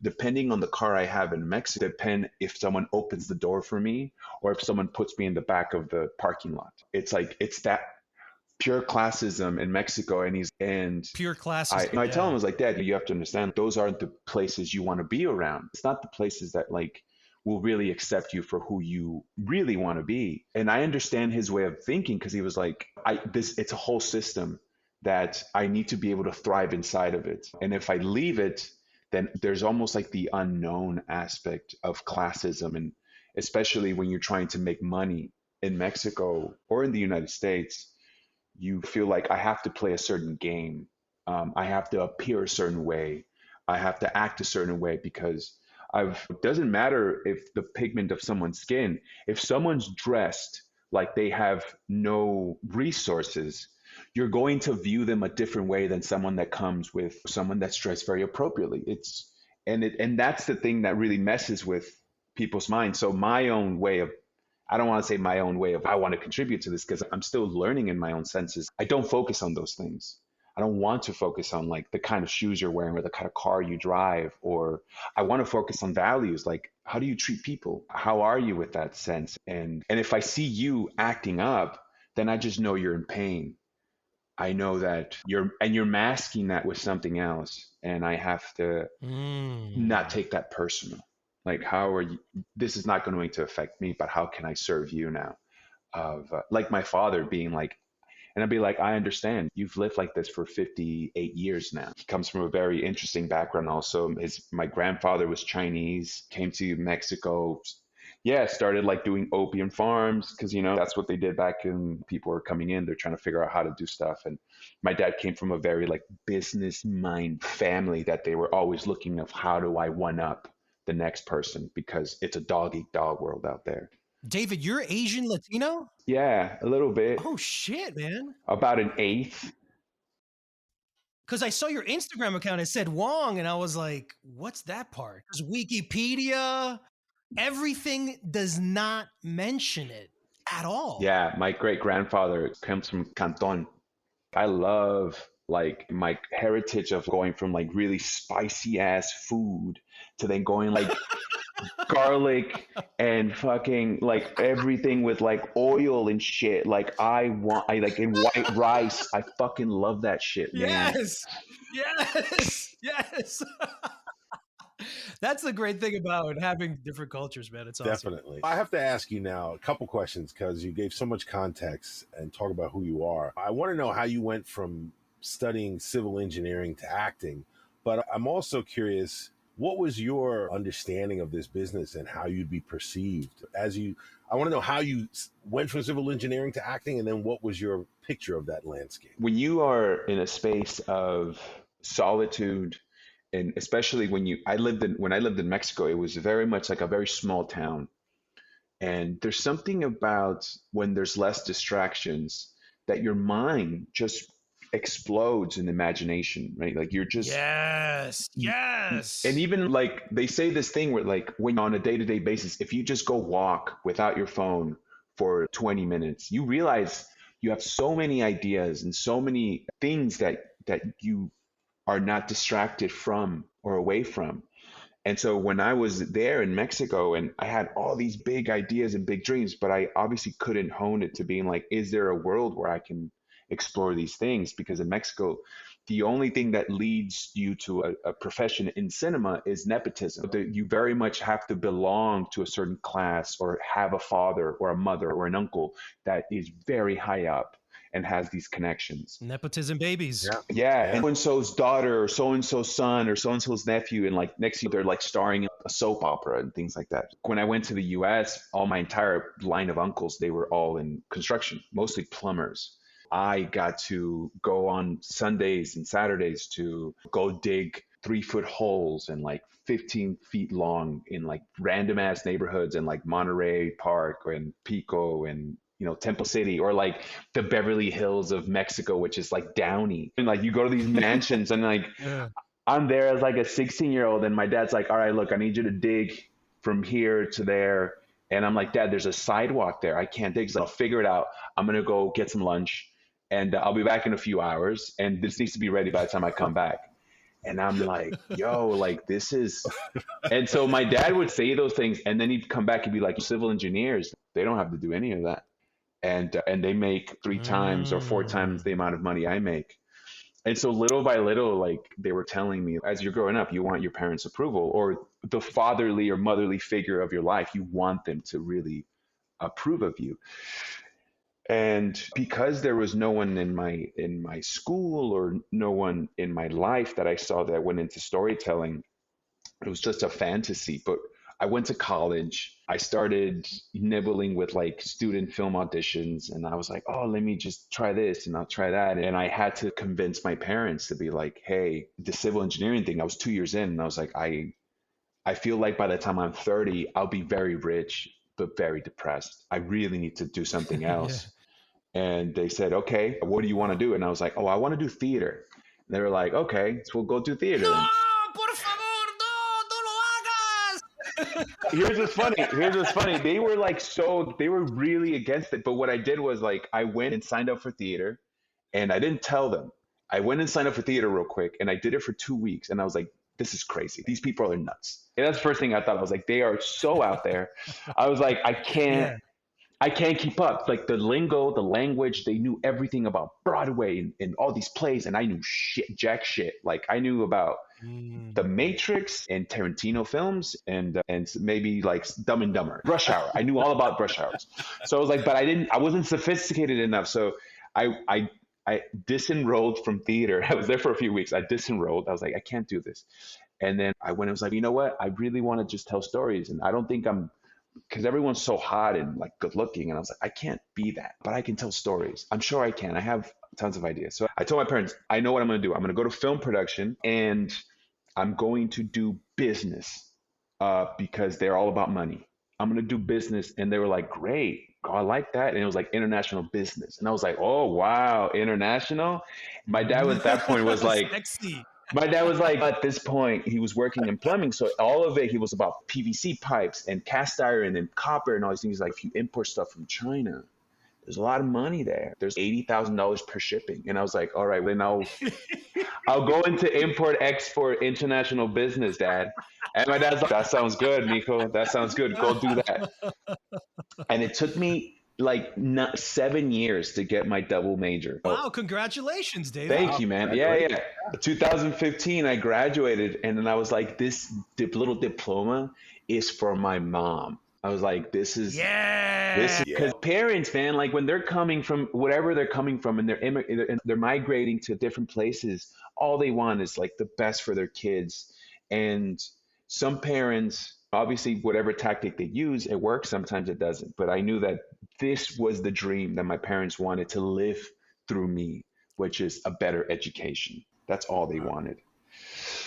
depending on the car I have in Mexico, depend if someone opens the door for me or if someone puts me in the back of the parking lot. It's like, it's that pure classism in Mexico. And pure classism. I tell him, I was like, Dad, you have to understand, those aren't the places you want to be around. It's not the places that like will really accept you for who you really want to be. And I understand his way of thinking, because he was like, it's a whole system that I need to be able to thrive inside of it. And if I leave it, then there's almost like the unknown aspect of classism. And especially when you're trying to make money in Mexico or in the United States, you feel like I have to play a certain game. I have to appear a certain way. I have to act a certain way, because it doesn't matter if the pigment of someone's skin, if someone's dressed like they have no resources, you're going to view them a different way than someone that comes with someone that's dressed very appropriately. And that's the thing that really messes with people's minds. So my own way of, I don't want to say my own way of, I want to contribute to this, because I'm still learning in my own senses. I don't focus on those things. I don't want to focus on like the kind of shoes you're wearing or the kind of car you drive, or I want to focus on values. Like, how do you treat people? How are you with that sense? And if I see you acting up, then I just know you're in pain. I know that you're masking that with something else. And I have to not take that personal. Like, how are you? This is not going to affect me, but how can I serve you now? Like my father being like, and I'd be like, I understand. You've lived like this for 58 years now. He comes from a very interesting background also. My grandfather was Chinese, came to Mexico. Yeah, started like doing opium farms, because, that's what they did back when people were coming in. They're trying to figure out how to do stuff. And my dad came from a very like business mind family that they were always looking of, how do I one up the next person, because it's a dog eat dog world out there. David, you're Asian Latino? Yeah, a little bit. Oh shit, man. About an eighth. Because I saw your Instagram account, it said Wong, and I was like, what's that part? Because Wikipedia, everything does not mention it at all. Yeah, my great grandfather comes from Canton. I love like my heritage of going from like really spicy ass food to then going like garlic and fucking like everything with like oil and shit. Like I like in white rice. I fucking love that shit, man. Yes. That's the great thing about having different cultures, man. It's awesome. Definitely. I have to ask you now a couple questions because you gave so much context and talk about who you are. I want to know how you went from studying civil engineering to acting, but I'm also curious, what was your understanding of this business and how you'd be perceived I want to know how you went from civil engineering to acting, and then what was your picture of that landscape? When you are in a space of solitude, and especially when I lived in Mexico, it was very much like a very small town. And there's something about when there's less distractions that your mind just explodes in imagination, right? Like you're just yes. And even like they say this thing where like when on a day-to-day basis, if you just go walk without your phone for 20 minutes, you realize you have so many ideas and so many things that you are not distracted from or away from. And so when I was there in Mexico and I had all these big ideas and big dreams, but I obviously couldn't hone it to being like, is there a world where I can explore these things? Because in Mexico, the only thing that leads you to a profession in cinema is nepotism. You very much have to belong to a certain class or have a father or a mother or an uncle that is very high up and has these connections. Nepotism babies. Yeah. And so-and-so's daughter or so-and-so's son or so-and-so's nephew, and like next year they're like starring in a soap opera and things like that. When I went to the US, all my entire line of uncles, they were all in construction, mostly plumbers. I got to go on Sundays and Saturdays to go dig 3-foot holes and like 15 feet long in like random ass neighborhoods in like Monterey Park and Pico and Temple City, or like the Beverly Hills of Mexico, which is like Downey. And like you go to these mansions and like I'm there as like a 16-year-old and my dad's like, all right, look, I need you to dig from here to there. And I'm like, Dad, there's a sidewalk there. I can't dig. So I'll figure it out. I'm going to go get some lunch and I'll be back in a few hours. And this needs to be ready by the time I come back. And I'm like, yo, like this is. And so my dad would say those things and then he'd come back and be like, civil engineers, they don't have to do any of that. And they make 3 times or 4 times the amount of money I make. And so little by little, like they were telling me, as you're growing up, you want your parents' approval or the fatherly or motherly figure of your life. You want them to really approve of you. And because there was no one in my school or no one in my life that I saw that went into storytelling, it was just a fantasy. But I went to college. I started nibbling with like student film auditions and I was like, oh, let me just try this and I'll try that. And I had to convince my parents to be like, hey, the civil engineering thing, I was 2 years in and I was like, I feel like by the time I'm 30, I'll be very rich, but very depressed. I really need to do something else. And they said, okay, what do you want to do? And I was like, oh, I want to do theater. And they were like, okay, so we'll go do theater. No, por favor, no lo hagas. Here's what's funny. They were really against it. But what I did was like, I went and signed up for theater and I didn't tell them. I went and signed up for theater real quick and I did it for 2 weeks. And I was like, this is crazy. These people are nuts. And that's the first thing I thought. I was like, they are so out there. I was like, I can't keep up. Like the lingo, the language, they knew everything about Broadway and all these plays. And I knew jack shit. Like I knew about The Matrix and Tarantino films and maybe like Dumb and Dumber, Rush Hour. I knew all about Rush Hours. So I was like, but I wasn't sophisticated enough. So I disenrolled from theater. I was there for a few weeks. I disenrolled. I was like, I can't do this. And then I went and was like, you know what? I really want to just tell stories. And I don't think because everyone's so hot and like good looking. And I was like, I can't be that, but I can tell stories. I'm sure I can. I have tons of ideas. So I told my parents, I know what I'm going to do. I'm going to go to film production and I'm going to do business because they're all about money. I'm going to do business. And they were like, great. Oh, I like that. And it was like international business. And I was like, oh, wow, international. My dad at that point was like, Sexy. my dad was like, at this point, he was working in plumbing. So all of it, he was about PVC pipes and cast iron and copper and all these things. Like, if you import stuff from China, there's a lot of money there. There's $80,000 per shipping. And I was like, all right, then I'll go into import, export, international business, Dad. And my dad's like, that sounds good, Nico. That sounds good. Go do that. And it took me like 7 years to get my double major. Wow, congratulations, David. Thank you, man. Yeah. 2015, I graduated, and then I was like, this little diploma is for my mom. I was like, this is because parents, man, like when they're coming from whatever they're coming from and they're migrating to different places, all they want is like the best for their kids. And some parents, obviously, whatever tactic they use, it works. Sometimes it doesn't. But I knew that this was the dream that my parents wanted to live through me, which is a better education. That's all they wanted.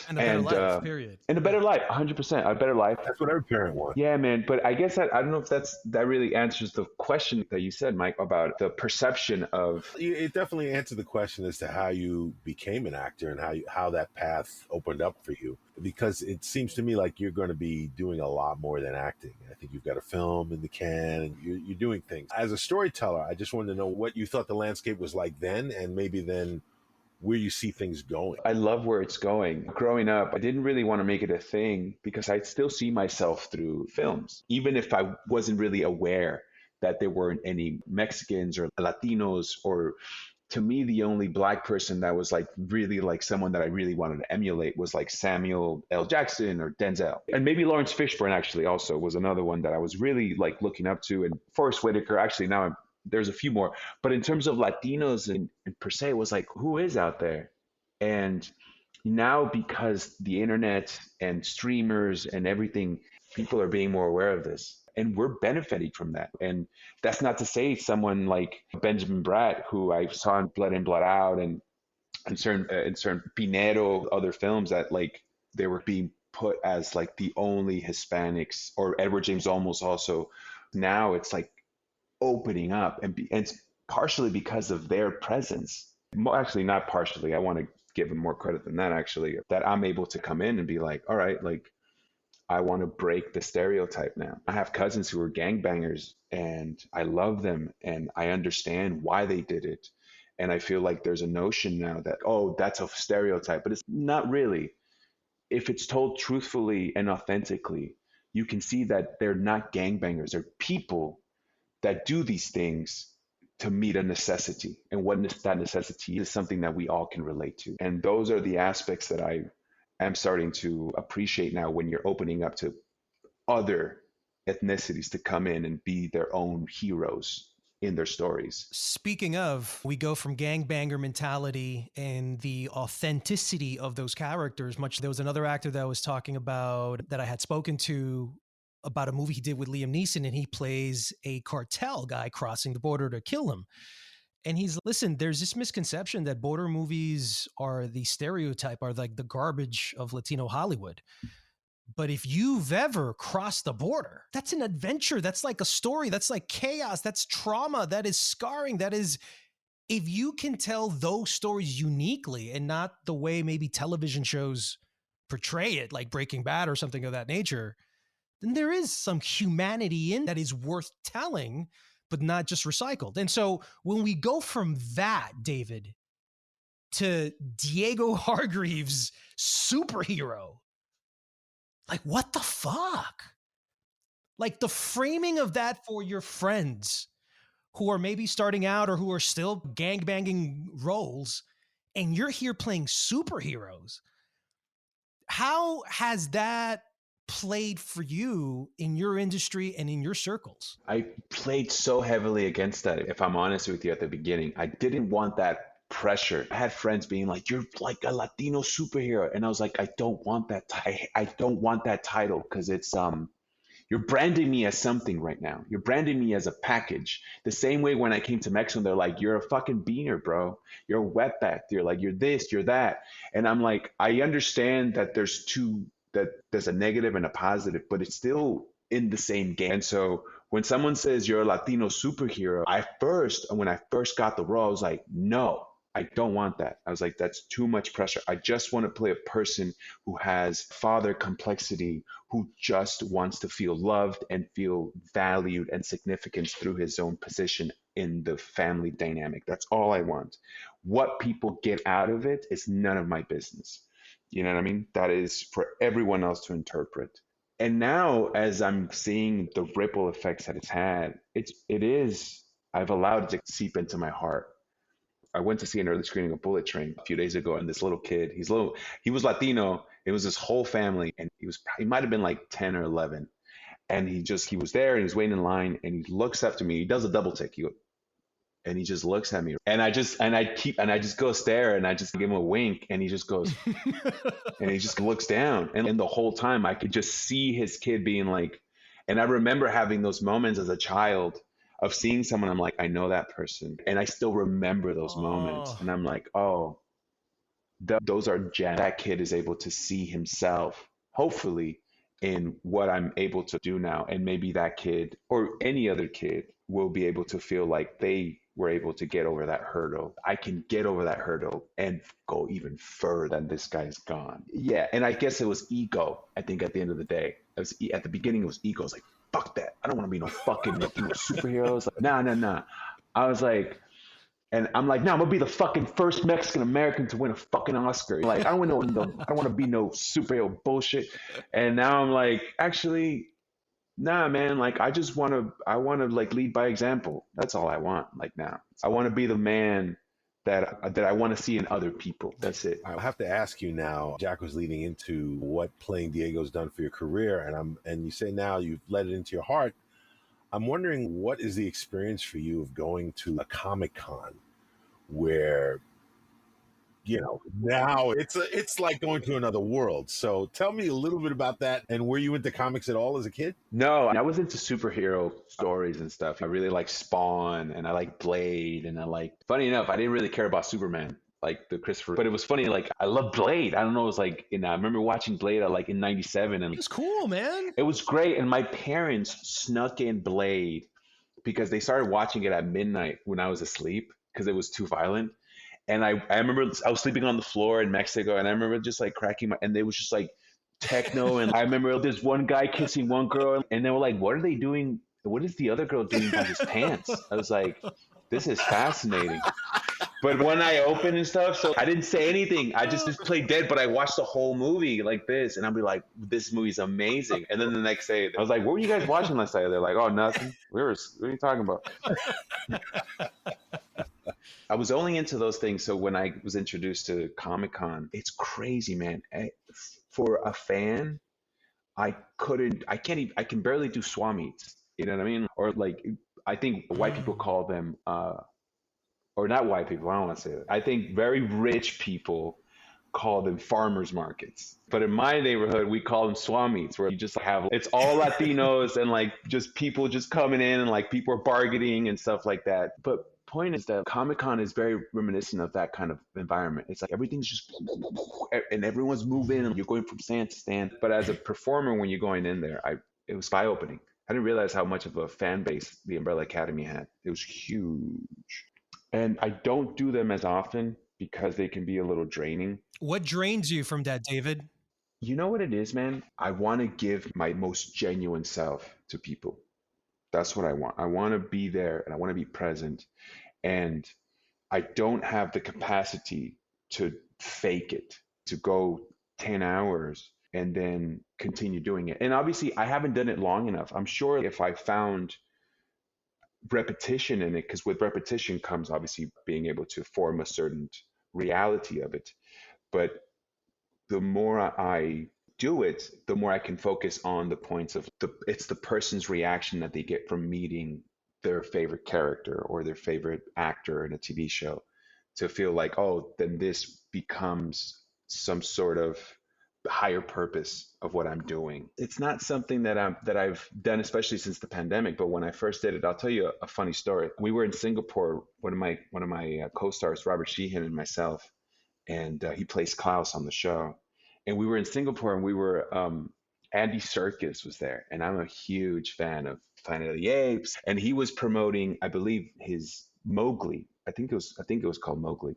And a better life, period. And a better life, 100%. A better life. That's what every parent wants. Yeah, man. But I guess I don't know if that really answers the question that you said, Mike, about the perception of. It definitely answered the question as to how you became an actor and how that path opened up for you. Because it seems to me like you're going to be doing a lot more than acting. I think you've got a film in the can and you're doing things. As a storyteller, I just wanted to know what you thought the landscape was like then, and maybe then where you see things going. I love where it's going. Growing up, I didn't really want to make it a thing because I still see myself through films, even if I wasn't really aware that there weren't any Mexicans or Latinos, or to me, the only Black person that was like really like someone that I really wanted to emulate was like Samuel L. Jackson or Denzel. And maybe Lawrence Fishburne actually also was another one that I was really like looking up to. And Forrest Whitaker, actually now there's a few more. But in terms of Latinos and per se, it was like, who is out there? And now, because the internet and streamers and everything, people are being more aware of this. And we're benefiting from that. And that's not to say someone like Benjamin Bratt, who I saw in Blood In, Blood Out and certain Pinero, other films that like they were being put as like the only Hispanics, or Edward James Olmos also. Now it's like opening up, and it's partially because of their presence. Actually, not partially. I want to give them more credit than that, actually, that I'm able to come in and be like, all right, like, I want to break the stereotype now. I have cousins who are gangbangers, and I love them, and I understand why they did it. And I feel like there's a notion now that, oh, that's a stereotype, but it's not really. If it's told truthfully and authentically, you can see that they're not gangbangers. They're people that do these things to meet a necessity. And what that necessity is something that we all can relate to. And those are the aspects that I am starting to appreciate now when you're opening up to other ethnicities to come in and be their own heroes in their stories. Speaking of, we go from gangbanger mentality and the authenticity of those characters. There was another actor that I was talking about that I had spoken to about a movie he did with Liam Neeson, and he plays a cartel guy crossing the border to kill him. And listen, there's this misconception that border movies are the stereotype, are like the garbage of Latino Hollywood. But if you've ever crossed the border, that's an adventure. That's like a story. That's like chaos. That's trauma. That is scarring. That is, if you can tell those stories uniquely and not the way maybe television shows portray it, like Breaking Bad or something of that nature, then there is some humanity in that is worth telling, but not just recycled. And so when we go from that, David, to Diego Hargreeves' superhero, like, what the fuck? Like, the framing of that for your friends who are maybe starting out or who are still gangbanging roles, and you're here playing superheroes. How has that played for you in your industry and in your circles? I played so heavily against that, if I'm honest with you, at the beginning. I didn't want that pressure. I had friends being like, you're like a Latino superhero. And I was like, I don't want that. I don't want that title, because it's, you're branding me as something right now. You're branding me as a package. The same way when I came to Mexico, they're like, you're a fucking beaner, bro. You're a wetback. You're like, you're this, you're that. And I'm like, I understand that there's a negative and a positive, but it's still in the same game. And so when someone says you're a Latino superhero, when I first got the role, I was like, no, I don't want that. I was like, that's too much pressure. I just want to play a person who has father complexity, who just wants to feel loved and feel valued and significance through his own position in the family dynamic. That's all I want. What people get out of it is none of my business. You know what I mean? That is for everyone else to interpret. And now, as I'm seeing the ripple effects that it's had, I've allowed it to seep into my heart. I went to see an early screening of Bullet Train a few days ago, and this little kid, he was Latino. It was his whole family, and he might have been like 10 or 11. And he was there, and he was waiting in line, and he looks up to me. He does a double take. And he just looks at me, and I just go stare, and I just give him a wink, and he just goes, and he just looks down. And the whole time I could just see his kid being like, and I remember having those moments as a child of seeing someone, I'm like, I know that person. And I still remember those moments. And I'm like, oh, those are gems. That kid is able to see himself, hopefully, in what I'm able to do now. And maybe that kid or any other kid will be able to feel like they were able to get over that hurdle. I can get over that hurdle and go even further than this guy's gone. Yeah. And I guess it was ego. I think at the end of the day, at the beginning, it was ego. It's like, fuck that. I don't want to be no fucking superheroes. Like, nah. I was like, and I'm like, no, I'm gonna be the fucking first Mexican American to win a fucking Oscar. Like, I don't want to be no superhero bullshit. And now I'm like, actually, nah, man. Like, I want to like lead by example. That's all I want. Like now, I want to be the man that I want to see in other people. That's it. I have to ask you now. Jack was leading into what playing Diego's done for your career, and you say now you've let it into your heart. I'm wondering, what is the experience for you of going to a Comic-Con where, now it's like going to another world. So tell me a little bit about that. And were you into comics at all as a kid? No, I was into superhero stories and stuff. I really like Spawn, and I like Blade, and funny enough, I didn't really care about Superman, like the Christopher, but it was funny. Like, I love Blade. I don't know. It was like, I remember watching Blade in '97, and it was cool, man. It was great. And my parents snuck in Blade because they started watching it at midnight when I was asleep because it was too violent. And I remember I was sleeping on the floor in Mexico, and I remember just like cracking and they was just like techno. And I remember there's one guy kissing one girl, and they were like, what are they doing? What is the other girl doing by his pants? I was like, this is fascinating. But when I opened and stuff, so I didn't say anything. I just played dead, but I watched the whole movie like this, and I'd be like, this movie's amazing. And then the next day, I was like, what were you guys watching last night? They're like, oh, nothing. What are you talking about? I was only into those things. So when I was introduced to Comic-Con, it's crazy, man. For a fan, I can barely do swap meets. You know what I mean? Or like, I think white people call them, or not white people, I don't want to say that. I think very rich people call them farmers markets. But in my neighborhood, we call them swap meets, where you just have, it's all Latinos and like just people just coming in and like people are bargaining and stuff like that. But point is that Comic-Con is very reminiscent of that kind of environment. It's like everything's just, and everyone's moving and you're going from stand to stand. But as a performer, when you're going in there, it was eye-opening. I didn't realize how much of a fan base the Umbrella Academy had. It was huge. And I don't do them as often because they can be a little draining. What drains you from that, David? You know what it is, man? I want to give my most genuine self to people. That's what I want. I want to be there and I want to be present. And I don't have the capacity to fake it, to go 10 hours and then continue doing it. And obviously, I haven't done it long enough. I'm sure if I found repetition in it, because with repetition comes obviously being able to form a certain reality of it. But the more I do it, the more I can focus on the points of it's the person's reaction that they get from meeting their favorite character or their favorite actor in a TV show, to feel like, oh, then this becomes some sort of higher purpose of what I'm doing. It's not something that I've done, especially since the pandemic. But when I first did it, I'll tell you a funny story. We were in Singapore, one of my co-stars, Robert Sheehan, and myself, and he plays Klaus on the show. And we were in Singapore, and we were Andy Serkis was there, and I'm a huge fan of Planet of the Apes, and he was promoting, I believe, his Mowgli. I think it was called Mowgli.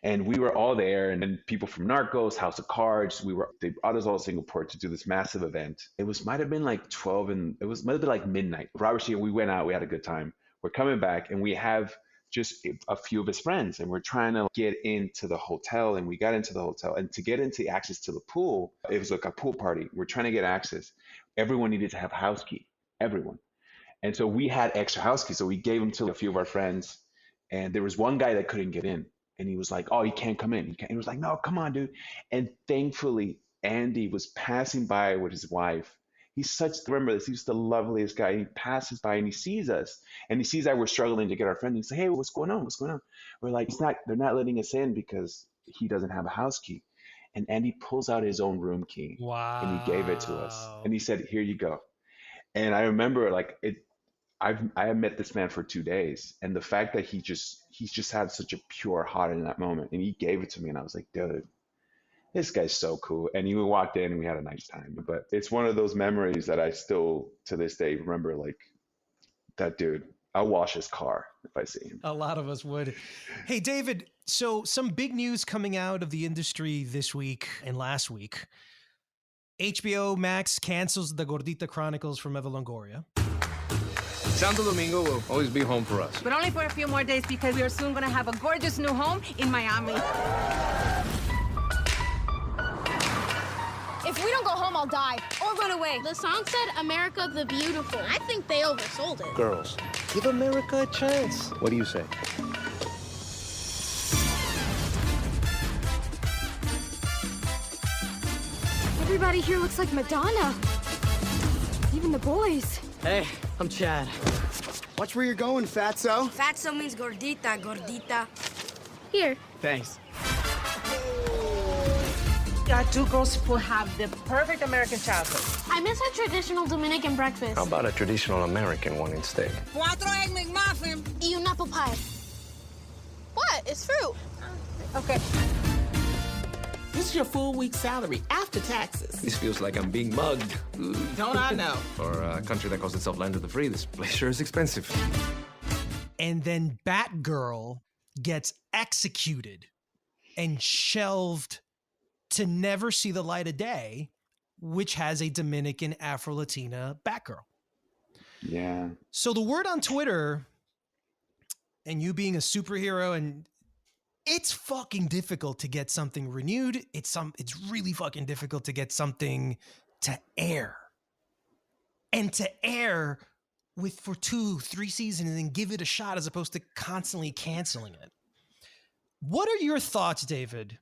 And we were all there, and then people from Narcos, House of Cards, they brought us all to Singapore to do this massive event. Might have been like 12, and might have been like midnight. Robert Sheehan, we went out, we had a good time. We're coming back, and we have just a few of his friends, and we're trying to get into the hotel, and we got into the hotel. And to get into access to the pool, it was like a pool party. We're trying to get access. Everyone needed to have a house key, everyone. And so we had extra house keys, so we gave them to a few of our friends. And there was one guy that couldn't get in. And he was like, "Oh, you can't come in." He was like, "No, come on, dude." And thankfully, Andy was passing by with his wife. Remember this, he's the loveliest guy. He passes by and he sees us. And he sees that we're struggling to get our friend. He's like, "Hey, what's going on? What's going on?" We're like, they're not letting us in because he doesn't have a house key. And Andy pulls out his own room key. Wow. And he gave it to us. And he said, "Here you go." And I remember I have met this man for 2 days, and the fact that he's just had such a pure heart in that moment, and he gave it to me, and I was like, dude, this guy's so cool. And he walked in, and we had a nice time. But it's one of those memories that I still, to this day, remember. Like, that dude, I'll wash his car if I see him. A lot of us would. Hey, David, so some big news coming out of the industry this week and last week. HBO Max cancels the Gordita Chronicles from Eva Longoria. Santo Domingo will always be home for us. But only for a few more days because we are soon going to have a gorgeous new home in Miami. If we don't go home, I'll die or run away. The song said America the Beautiful. I think they oversold it. Girls, give America a chance. What do you say? Everybody here looks like Madonna. Even the boys. Hey, I'm Chad. Watch where you're going, fatso. Fatso means gordita, gordita. Here. Thanks. Got two girls who have the perfect American childhood. I miss a traditional Dominican breakfast. How about a traditional American one instead? 4 egg McMuffin. Y un apple pie. What? It's fruit. Okay. This is your full week's salary after taxes. This feels like I'm being mugged. Don't I know? For a country that calls itself land of the free, this place sure is expensive. And then Batgirl gets executed and shelved to never see the light of day, which has a Dominican Afro-Latina Batgirl. Yeah. So the word on Twitter, and you being a superhero, and it's fucking difficult to get something renewed. It's really fucking difficult to get something to air. And to air for 2-3 seasons and then give it a shot as opposed to constantly canceling it. What are your thoughts, David?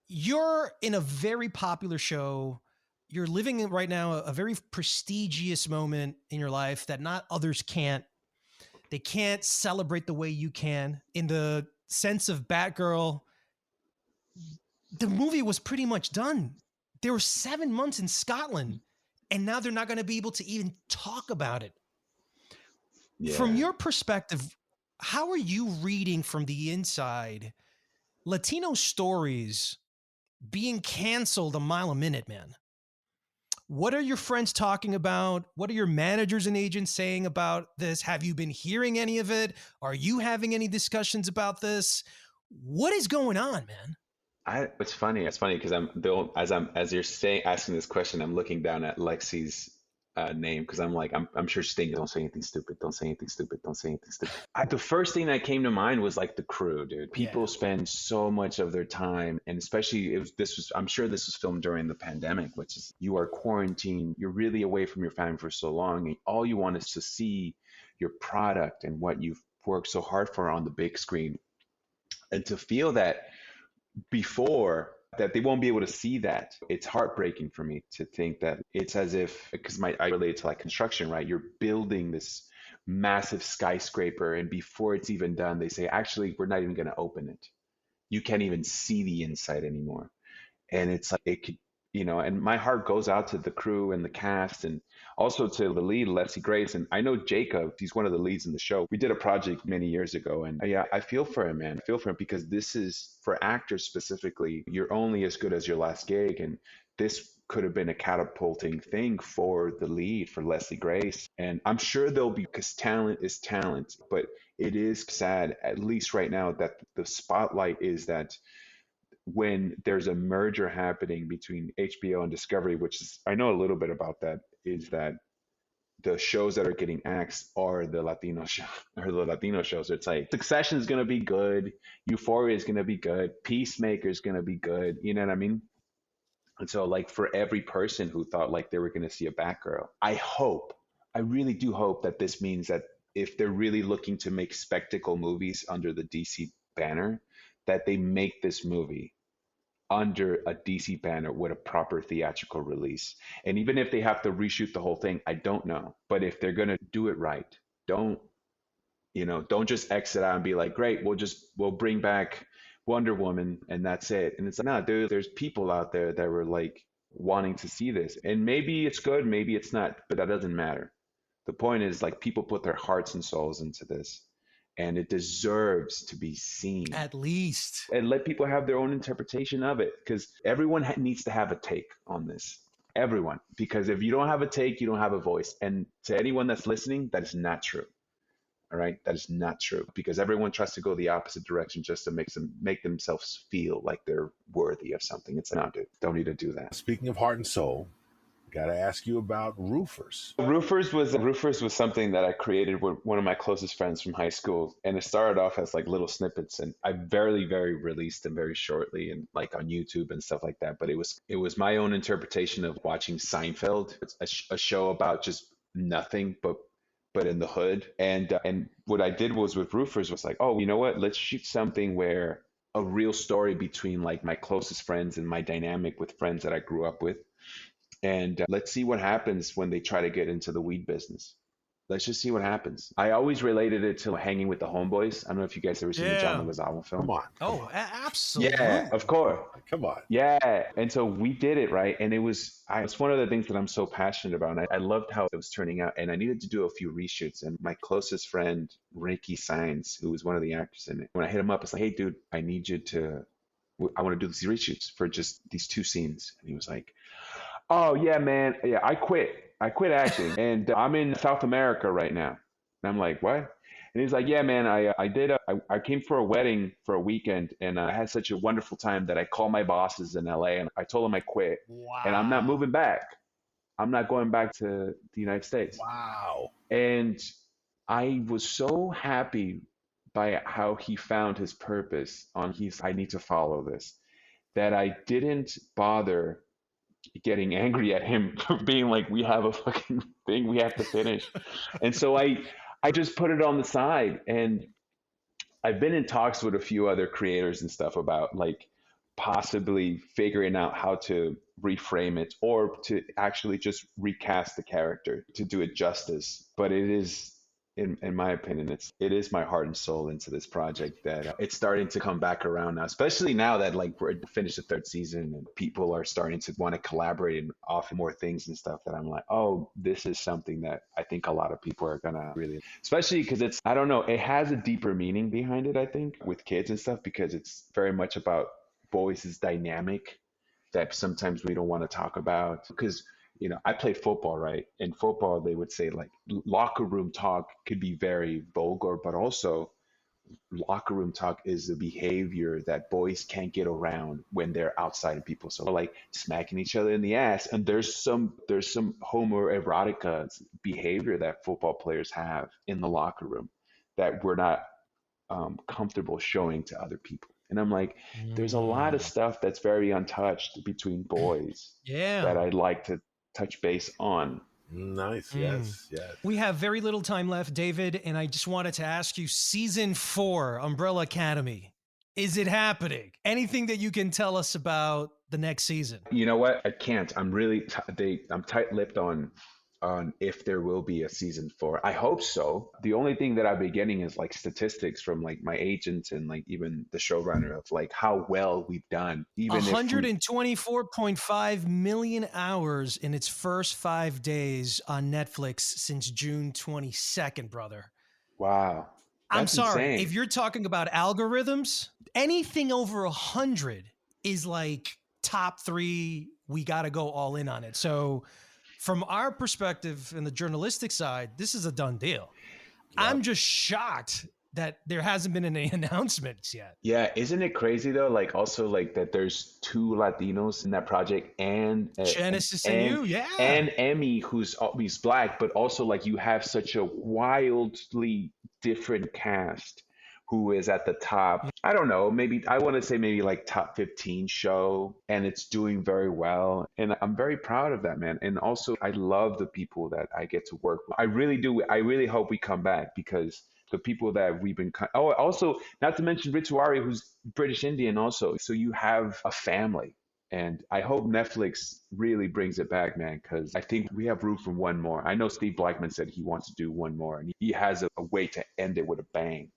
You're in a very popular show. You're living in right now a very prestigious moment in your life that not others can't. They can't celebrate the way you can. In the sense of Batgirl, the movie was pretty much done. There were 7 months in Scotland, and now they're not going to be able to even talk about it. Yeah. From your perspective, how are you reading from the inside Latino stories being canceled a mile a minute, man? What are your friends talking about? What are your managers and agents saying about this? Have you been hearing any of it? Are you having any discussions about this? What is going on, man? It's funny. It's funny because as you're asking this question, I'm looking down at Lexi's name because I'm like, I'm sure she's thinking, don't say anything stupid. Don't say anything stupid. Don't say anything stupid. The first thing that came to mind was like the crew, dude. People spend so much of their time, and especially I'm sure this was filmed during the pandemic, which is you are quarantined. You're really away from your family for so long, and all you want is to see your product and what you've worked so hard for on the big screen, and to feel that before that they won't be able to see that. It's heartbreaking for me to think that it's as if, because I relate to like construction, right? You're building this massive skyscraper, and before it's even done, they say, actually, we're not even going to open it. You can't even see the inside anymore. And it's like, you know, and my heart goes out to the crew and the cast and also to the lead, Leslie Grace. And I know Jacob, he's one of the leads in the show. We did a project many years ago. And yeah, I feel for him, man. I feel for him because this is, for actors specifically, you're only as good as your last gig. And this could have been a catapulting thing for the lead, for Leslie Grace. And I'm sure there'll be, because talent is talent. But it is sad, at least right now, that the spotlight is that when there's a merger happening between HBO and Discovery, which is, I know a little bit about that, is that the shows that are getting axed are the Latino show or the Latino shows. It's like Succession is going to be good, Euphoria is going to be good, Peacemaker is going to be good. You know what I mean? And so, like, for every person who thought like they were going to see a Batgirl, I really do hope that this means that if they're really looking to make spectacle movies under the DC banner, that they make this movie under a DC banner with a proper theatrical release. And even if they have to reshoot the whole thing, I don't know. But if they're going to do it right, don't just exit out and be like, great, we'll bring back Wonder Woman and that's it. And it's like, no, dude, there's people out there that were like wanting to see this. And maybe it's good, maybe it's not, but that doesn't matter. The point is, like, people put their hearts and souls into this, and it deserves to be seen. At least. And let people have their own interpretation of it, because everyone needs to have a take on this. Everyone. Because if you don't have a take, you don't have a voice. And to anyone that's listening, that is not true. All right? That is not true, because everyone tries to go the opposite direction just to make themselves feel like they're worthy of something. It's not, dude. Don't need to do that. Speaking of heart and soul, got to ask you about Roofers. Roofers was something that I created with one of my closest friends from high school, and it started off as like little snippets, and I very released them very shortly, and like on YouTube and stuff like that. But it was my own interpretation of watching Seinfeld. It's a show about just nothing but in the hood. And what I did was with Roofers was like, oh, you know what? Let's shoot something where a real story between like my closest friends and my dynamic with friends that I grew up with. And let's see what happens when they try to get into the weed business. Let's just see what happens. I always related it to Hanging with the Homeboys. I don't know if you guys ever seen the John Leguizamo film. Come on. Oh, absolutely. Yeah, of course. Come on. Yeah. And so we did it, right? And it's one of the things that I'm so passionate about. And I loved how it was turning out. And I needed to do a few reshoots. And my closest friend, Ricky Sainz, who was one of the actors in it, when I hit him up, it's like, hey, dude, I want to do these reshoots for just these 2 scenes. And he was like, oh, yeah, man. Yeah, I quit acting and I'm in South America right now. And I'm like, what? And he's like, yeah, man, I came for a wedding for a weekend and I had such a wonderful time that I called my bosses in LA and I told them I quit. Wow. And I'm not moving back. I'm not going back to the United States. Wow. And I was so happy by how he found his purpose I need to follow this, that I didn't bother getting angry at him for being like, we have a fucking thing we have to finish. And so I just put it on the side. And I've been in talks with a few other creators and stuff about like possibly figuring out how to reframe it or to actually just recast the character to do it justice. But it is, in my opinion, it is my heart and soul into this project that it's starting to come back around now, especially now that like we're finished the 3rd season and people are starting to want to collaborate and offer more things and stuff, that I'm like, oh, this is something that I think a lot of people are gonna really, especially because I don't know, it has a deeper meaning behind it, I think, with kids and stuff, because it's very much about boys' dynamic that sometimes we don't want to talk about. Because I played football, right? In football, they would say like locker room talk could be very vulgar, but also locker room talk is the behavior that boys can't get around when they're outside of people. So like smacking each other in the ass. And there's some homoerotica behavior that football players have in the locker room that we're not comfortable showing to other people. And I'm like, there's a lot of stuff that's very untouched between boys that I'd like to touch base on. Nice. Yes. We have very little time left, David, and I just wanted to ask you, season 4, Umbrella Academy, is it happening? Anything that you can tell us about the next season? You know what? I can't. I'm really I'm tight-lipped on on if there will be a season 4. I hope so. The only thing that I've been getting is like statistics from like my agents and like even the showrunner of like how well we've done. Even 124.5 million hours in its first 5 days on Netflix since June 22nd, brother. Wow. I'm That's sorry. insane. If you're talking about algorithms, anything over 100 is like top 3. We got to go all in on it. So from our perspective and the journalistic side, this is a done deal. I'm just shocked that there hasn't been any announcements yet. Yeah, isn't it crazy though? Like also like that there's 2 Latinos in that project and Genesis and you, yeah. And Emmy who's black, but also like you have such a wildly different cast who is at the top. I don't know, maybe I want to say maybe like top 15 show, and it's doing very well. And I'm very proud of that, man. And also I love the people that I get to work with. I really do. I really hope we come back because the people that we've been, also not to mention Rituari, who's British Indian also. So you have a family. And I hope Netflix really brings it back, man, because I think we have room for one more. I know Steve Blackman said he wants to do one more, and he has a way to end it with a bang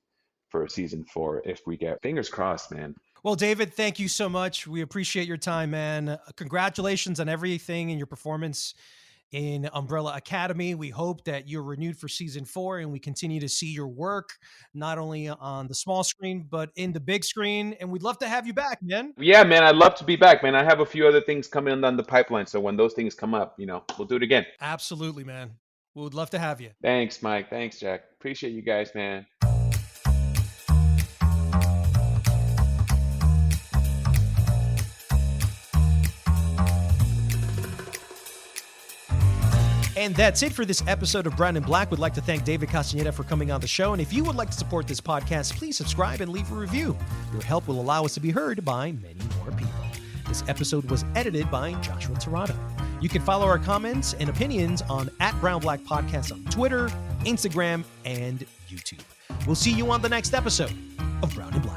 for season 4 if we get, fingers crossed, man. Well, David, thank you so much. We appreciate your time, man. Congratulations on everything and your performance in Umbrella Academy. We hope that you're renewed for season 4 and we continue to see your work, not only on the small screen, but in the big screen. And we'd love to have you back, man. Yeah, man, I'd love to be back, man. I have a few other things coming down the pipeline. So when those things come up, we'll do it again. Absolutely, man. We would love to have you. Thanks, Mike. Thanks, Jack. Appreciate you guys, man. And that's it for this episode of Brown and Black. We'd like to thank David Castañeda for coming on the show. And if you would like to support this podcast, please subscribe and leave a review. Your help will allow us to be heard by many more people. This episode was edited by Joshua Tirado. You can follow our comments and opinions on @BrownBlack Podcast on Twitter, Instagram, and YouTube. We'll see you on the next episode of Brown and Black.